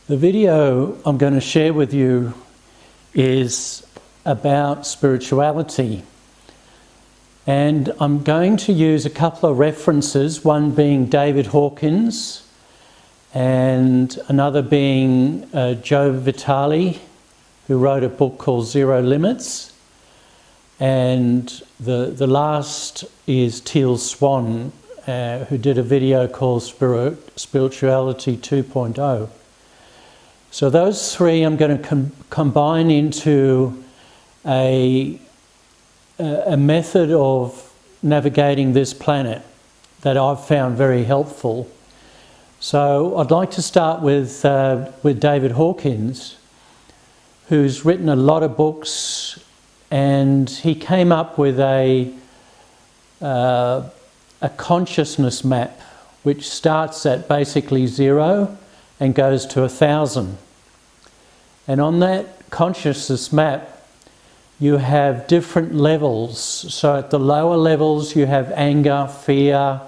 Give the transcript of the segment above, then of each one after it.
The video I'm going to share with you is about spirituality, and I'm going to use a couple of references, one being David Hawkins and another being Joe Vitale, who wrote a book called Zero Limits, and the last is Teal Swan, who did a video called Spirituality 2.0. So those three I'm going to combine into a method of navigating this planet that I've found very helpful. So I'd like to start with David Hawkins, who's written a lot of books, and he came up with a consciousness map which starts at basically 0 and goes to 1,000. And on that consciousness map, you have different levels. So at the lower levels, you have anger, fear,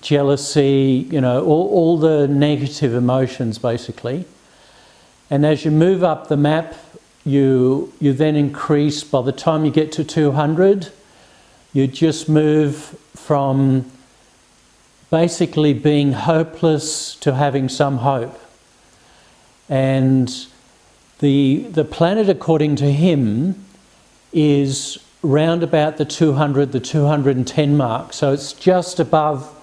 jealousy, all the negative emotions, basically. And as you move up the map, you then increase. By the time you get to 200, you just move from basically being hopeless to having some hope. And the planet, according to him, is round about the 200, the 210 mark. So it's just above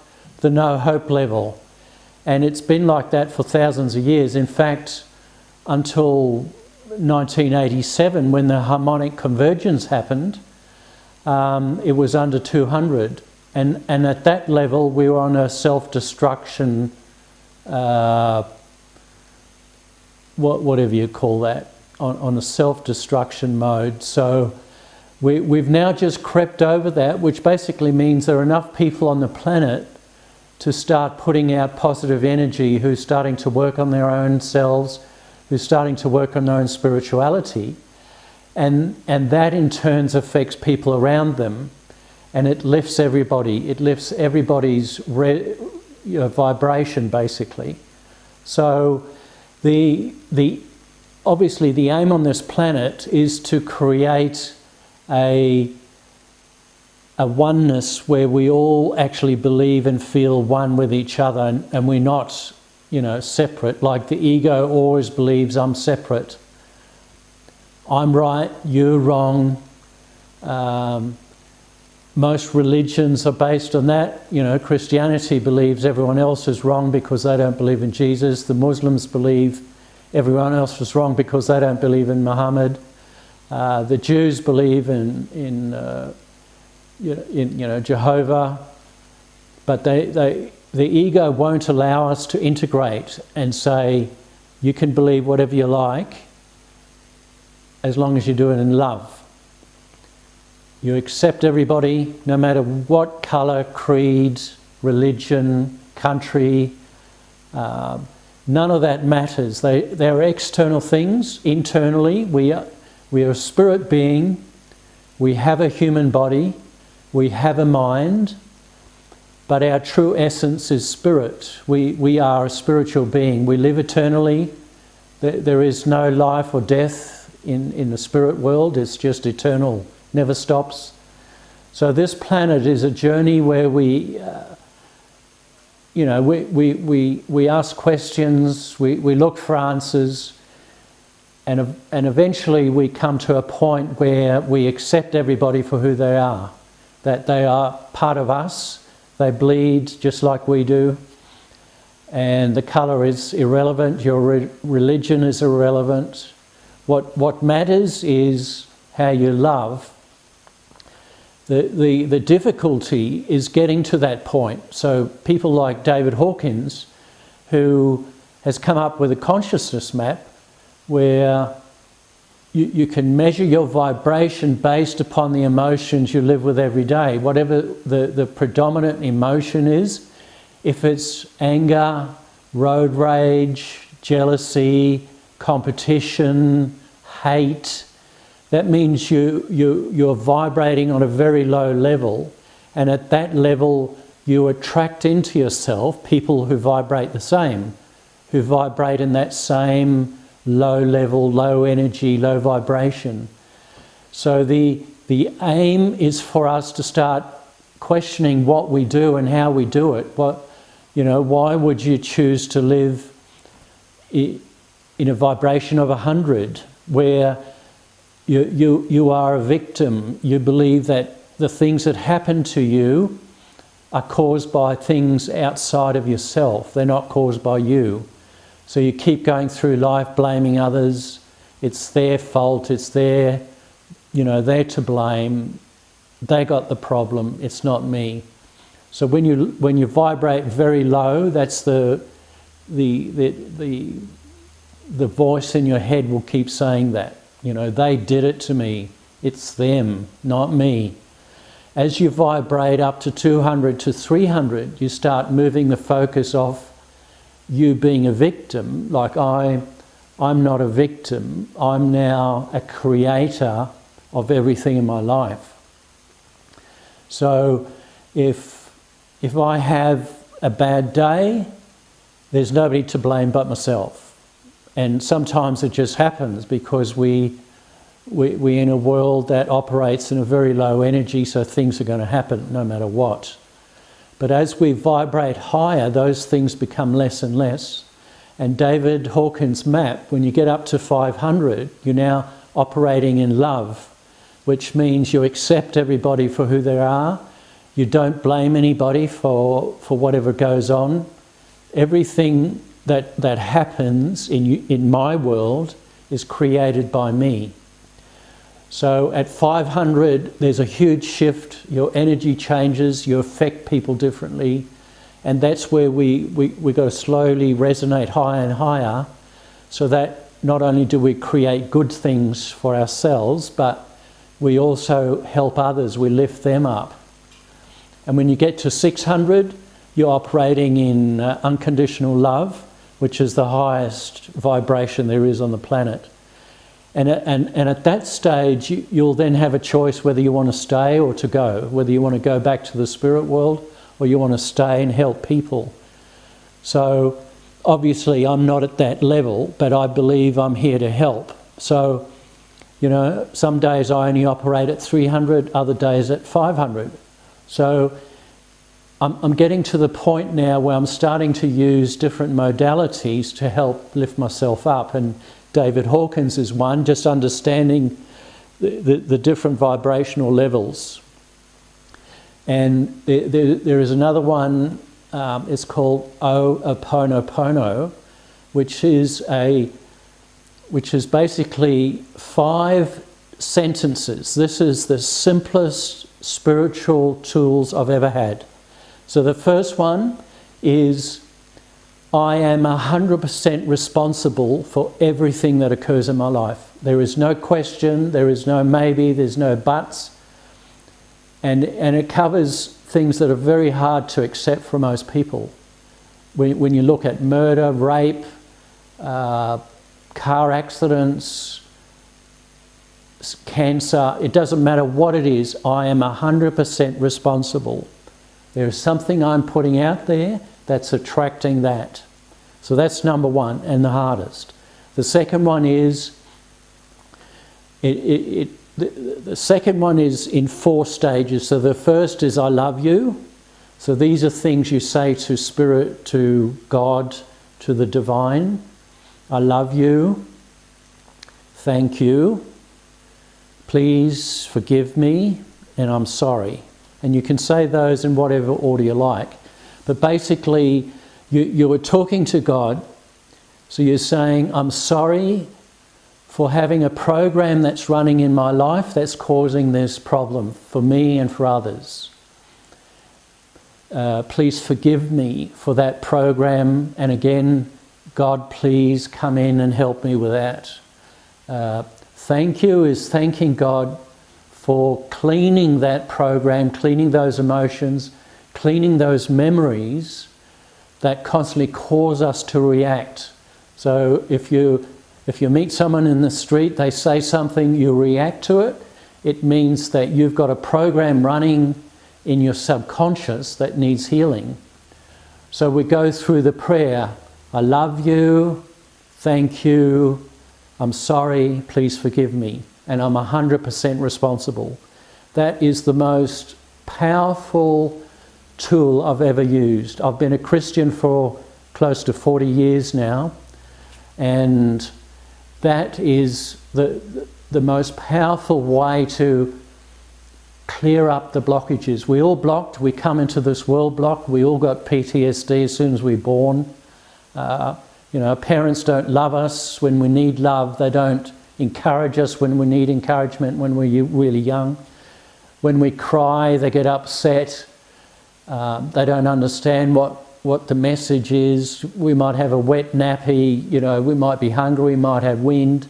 the no hope level. And it's been like that for thousands of years. In fact, until 1987, when the harmonic convergence happened, it was under 200. And at that level, we were on a self-destruction, whatever you call that, on a self-destruction mode. So we've now just crept over that, which basically means there are enough people on the planet to start putting out positive energy, who's starting to work on their own selves, who's starting to work on their own spirituality. And that in turn affects people around them. And it lifts everybody. It lifts everybody's vibration, basically. So obviously the aim on this planet is to create a oneness where we all actually believe and feel one with each other, and we're not, separate. Like the ego always believes I'm separate. I'm right, you're wrong. Most religions are based on that. Christianity believes everyone else is wrong because they don't believe in Jesus. The Muslims believe everyone else is wrong because they don't believe in Muhammad. The Jews believe in Jehovah, but the ego won't allow us to integrate and say, you can believe whatever you like as long as you do it in love. You accept everybody, no matter what colour, creed, religion, country. None of that matters. They're external things. Internally, we are a spirit being. We have a human body. We have a mind. But our true essence is spirit. We are a spiritual being. We live eternally. There is no life or death in the spirit world. It's just eternal. Never stops. So this planet is a journey where we ask questions, we look for answers, and eventually we come to a point where we accept everybody for who they are, that they are part of us, they bleed just like we do, and the colour is irrelevant, your religion is irrelevant. What matters is how you love. The difficulty is getting to that point. So people like David Hawkins, who has come up with a consciousness map where you can measure your vibration based upon the emotions you live with every day. Whatever the predominant emotion is, if it's anger, road rage, jealousy, competition, hate, that means you're vibrating on a very low level, and at that level you attract into yourself people who vibrate the same. who vibrate in that same low level, low energy, low vibration. So the aim is for us to start questioning what we do and how we do it. Why would you choose to live in a vibration of 100 where you are a victim? You believe that the things that happen to you are caused by things outside of yourself. They're not caused by you. So you keep going through life blaming others. It's their fault. It's they're to blame. They got the problem. It's not me. So when you vibrate very low, that's the voice in your head will keep saying that. They did it to me. It's them, not me. As you vibrate up to 200 to 300, you start moving the focus off you being a victim. Like I'm not a victim. I'm now a creator of everything in my life. So if I have a bad day, there's nobody to blame but myself. And sometimes it just happens because we're in a world that operates in a very low energy, so things are going to happen no matter what. But as we vibrate higher, those things become less and less. And David Hawkins' map, when you get up to 500, you're now operating in love, which means you accept everybody for who they are. You don't blame anybody for whatever goes on. Everything that happens in my world is created by me. So at 500, there's a huge shift. Your energy changes. You affect people differently. And that's where we got to slowly resonate higher and higher, so that not only do we create good things for ourselves, but we also help others. We lift them up. And when you get to 600, you're operating in unconditional love, which is the highest vibration there is on the planet. And at that stage, you'll then have a choice whether you want to stay or to go, whether you want to go back to the spirit world or you want to stay and help people. So obviously I'm not at that level, but I believe I'm here to help. So, some days I only operate at 300, other days at 500. So I'm getting to the point now where I'm starting to use different modalities to help lift myself up. And David Hawkins is one, just understanding the different vibrational levels. And there is another one, it's called Ho'oponopono, which is basically 5 sentences. This is the simplest spiritual tools I've ever had. So the first one is, I am 100% responsible for everything that occurs in my life. There is no question, there is no maybe, there's no buts. And it covers things that are very hard to accept for most people. When you look at murder, rape, car accidents, cancer, it doesn't matter what it is, I am 100% responsible. There is something I'm putting out there that's attracting that. So that's number one and the hardest. The second one is, the second one is in 4 stages. So the first is I love you. So these are things you say to Spirit, to God, to the divine. I love you. Thank you. Please forgive me, and I'm sorry. And you can say those in whatever order you like. But basically, you were talking to God, so you're saying, I'm sorry for having a program that's running in my life that's causing this problem for me and for others. Please forgive me for that program, and again, God, please come in and help me with that. Thank you is thanking God for cleaning that program, cleaning those emotions, cleaning those memories that constantly cause us to react. So if you meet someone in the street, they say something, you react to it, it means that you've got a program running in your subconscious that needs healing. So we go through the prayer, I love you, thank you, I'm sorry, please forgive me, and I'm 100% responsible. That is the most powerful tool I've ever used. I've been a Christian for close to 40 years now, and that is the most powerful way to clear up the blockages. We all blocked, we come into this world blocked, we all got PTSD as soon as we're born. Our parents don't love us when we need love, they don't encourage us when we need encouragement when we're really young. When we cry, they get upset, they don't understand what the message is. We might have a wet nappy, we might be hungry, we might have wind.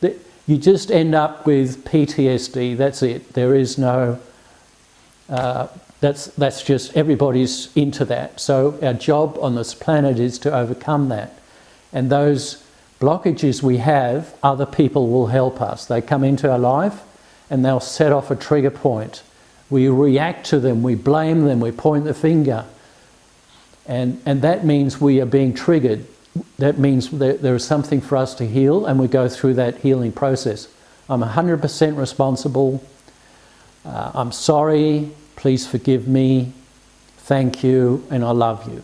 You just end up with PTSD, that's it. There is no, that's just, everybody's into that. So our job on this planet is to overcome that. And those blockages we have, other people will help us. They come into our life and they'll set off a trigger point. We react to them, we blame them, we point the finger. And that means we are being triggered. That means there is something for us to heal, and we go through that healing process. I'm 100% responsible. I'm sorry, please forgive me, thank you, and I love you.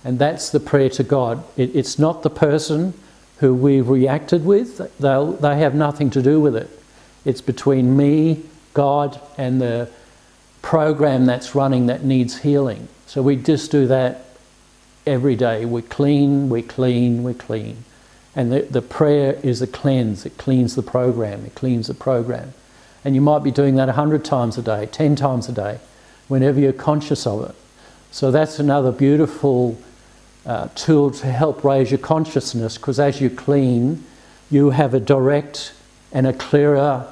And that's the prayer to God. It's not the person who we reacted with. They have nothing to do with it. It's between me, God, and the program that's running that needs healing. So we just do that every day. We clean, we clean, we clean. And the prayer is a cleanse. It cleans the program. It cleans the program. And you might be doing that 100 times a day, 10 times a day, whenever you're conscious of it. So that's another beautiful tool to help raise your consciousness, because as you clean, you have a direct and a clearer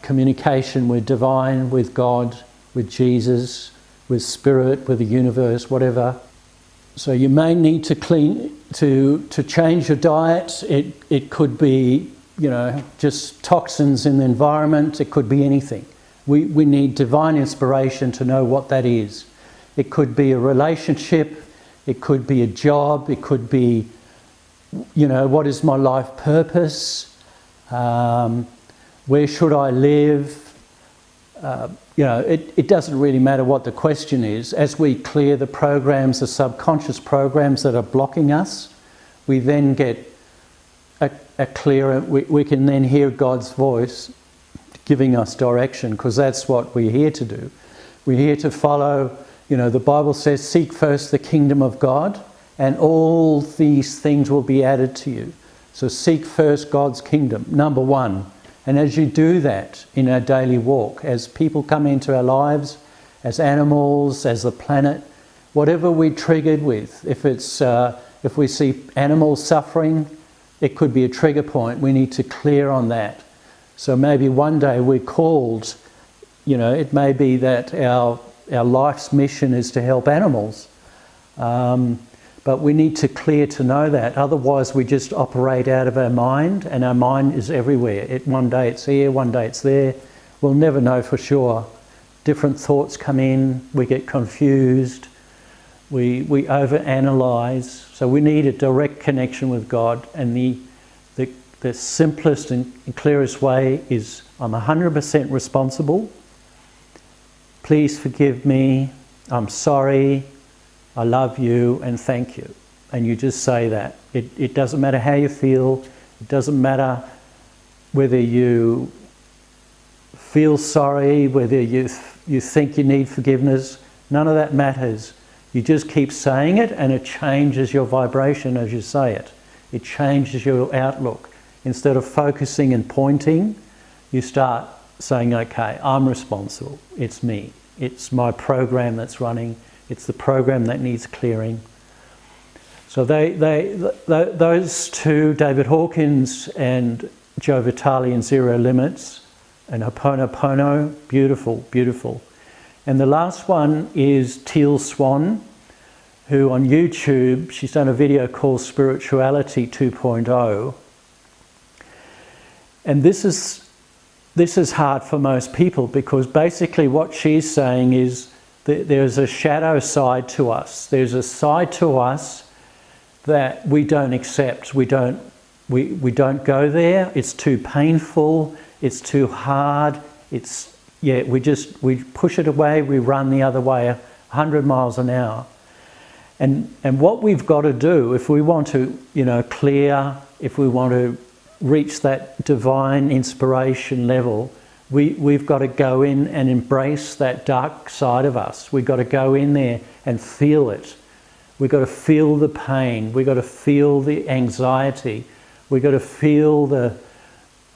communication with divine, with God, with Jesus, with spirit, with the universe, whatever. So you may need to clean, to change your diet. It could be, just toxins in the environment. It could be anything. We need divine inspiration to know what that is. It could be a relationship. It could be a job. It could be, what is my life purpose? Where should I live? It doesn't really matter what the question is. As we clear the programs, the subconscious programs that are blocking us, we then get a clearer, we can then hear God's voice giving us direction, because that's what we're here to do. We're here to follow, the Bible says, seek first the kingdom of God and all these things will be added to you. So seek first God's kingdom, number one. And as you do that in our daily walk, as people come into our lives, as animals, as the planet, whatever we're triggered with, if we see animals suffering, it could be a trigger point. We need to clear on that. So maybe one day we're called, it may be that our life's mission is to help animals. But we need to clear to know that. Otherwise we just operate out of our mind, and our mind is everywhere. One day it's here, one day it's there. We'll never know for sure. Different thoughts come in, we get confused, we overanalyze. So we need a direct connection with God, and the simplest and clearest way is, I'm 100% responsible. Please forgive me. I'm sorry. I love you and thank you. And you just say that. It doesn't matter how you feel. It doesn't matter whether you feel sorry, whether you think you need forgiveness. None of that matters. You just keep saying it, and it changes your vibration as you say it. It changes your outlook. Instead of focusing and pointing, you start saying, okay, I'm responsible. It's me. It's my program that's running. It's the program that needs clearing. So those two, David Hawkins and Joe Vitale in Zero Limits, and Ho'oponopono, beautiful, beautiful. And the last one is Teal Swan, who on YouTube, she's done a video called Spirituality 2.0. And this is hard for most people, because basically what she's saying is there's a shadow side to us. There's a side to us that we don't accept. We don't go there. It's too painful. It's too hard. We push it away. We run the other way, 100 miles an hour. And what we've got to do, if we want to, clear, if we want to reach that divine inspiration level, we've got to go in and embrace that dark side of us. We've got to go in there and feel it. We've got to feel the pain. We've got to feel the anxiety. We've got to feel the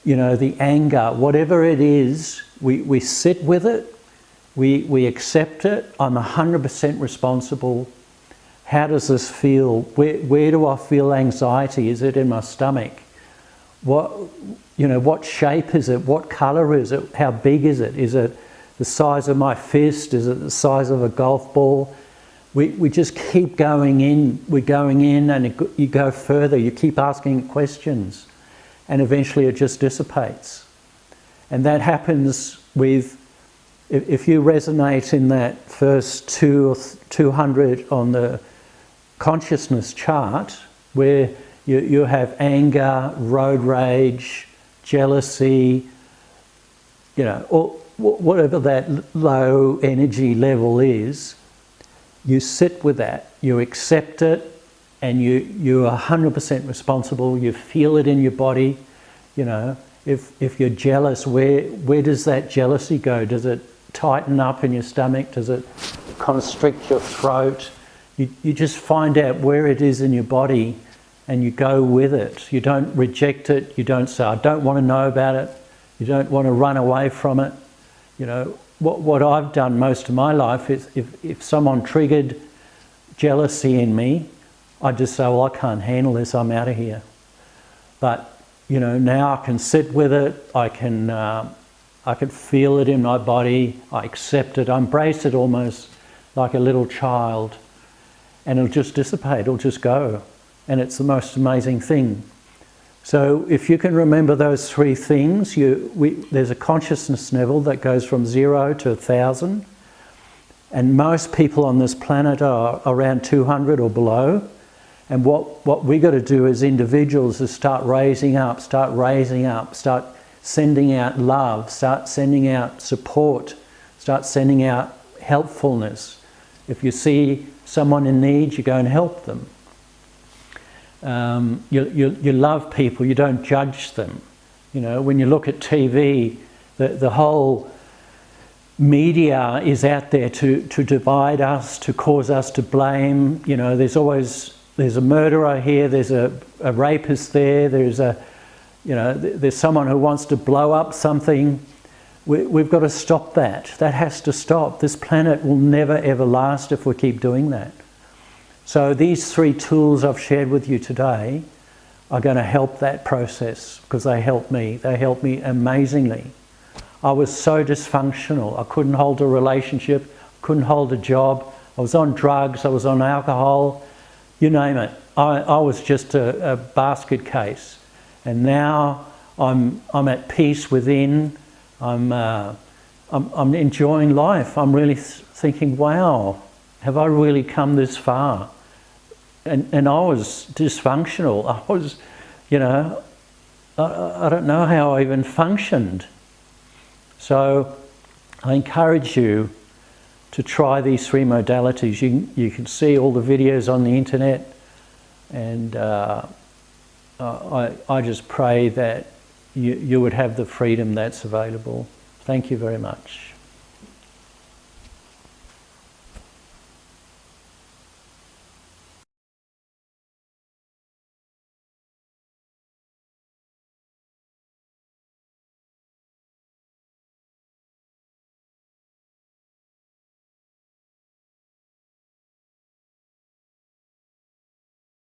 anger. Whatever it is, we sit with it. We accept it. I'm 100% responsible. How does this feel? Where do I feel anxiety? Is it in my stomach? What shape is it? What colour is it? How big is it? Is it the size of my fist? Is it the size of a golf ball? We just keep going in. We're going in, and you go further. You keep asking questions, and eventually it just dissipates. And that happens with, if you resonate in that first 200 on the consciousness chart, where you have anger, road rage, jealousy, or whatever that low energy level is, you sit with that, you accept it, and you are 100% responsible. You feel it in your body. If you're jealous, where does that jealousy go? Does it tighten up in your stomach? Does it constrict your throat? You just find out where it is in your body, and you go with it. You don't reject it. You don't say, I don't want to know about it. You don't want to run away from it. What I've done most of my life is, if someone triggered jealousy in me, I just say, well, I can't handle this, I'm out of here. But now I can sit with it. I can feel it in my body. I accept it. I embrace it almost like a little child, and it'll just dissipate. It'll just go, and it's the most amazing thing. So if you can remember those three things, there's a consciousness level that goes from 0 to 1,000, and most people on this planet are around 200 or below. And what we got to do as individuals is start raising up, start sending out love, start sending out support, start sending out helpfulness. If you see someone in need, you go and help them. You love people, you don't judge them. When you look at TV, the whole media is out there to divide us, to cause us to blame. There's a murderer here, there's a rapist there, there's someone who wants to blow up something. We've got to stop that. That has to stop. This planet will never ever last if we keep doing that. So these three tools I've shared with you today are going to help that process, because they help me. They help me amazingly. I was so dysfunctional. I couldn't hold a relationship, couldn't hold a job. I was on drugs, I was on alcohol, you name it. I was just a basket case. And now I'm at peace within. I'm enjoying life. I'm really thinking, wow, have I really come this far? And I was dysfunctional. I was, I don't know how I even functioned. So I encourage you to try these three modalities. You can see all the videos on the internet, and I just pray that you would have the freedom that's available. Thank you very much.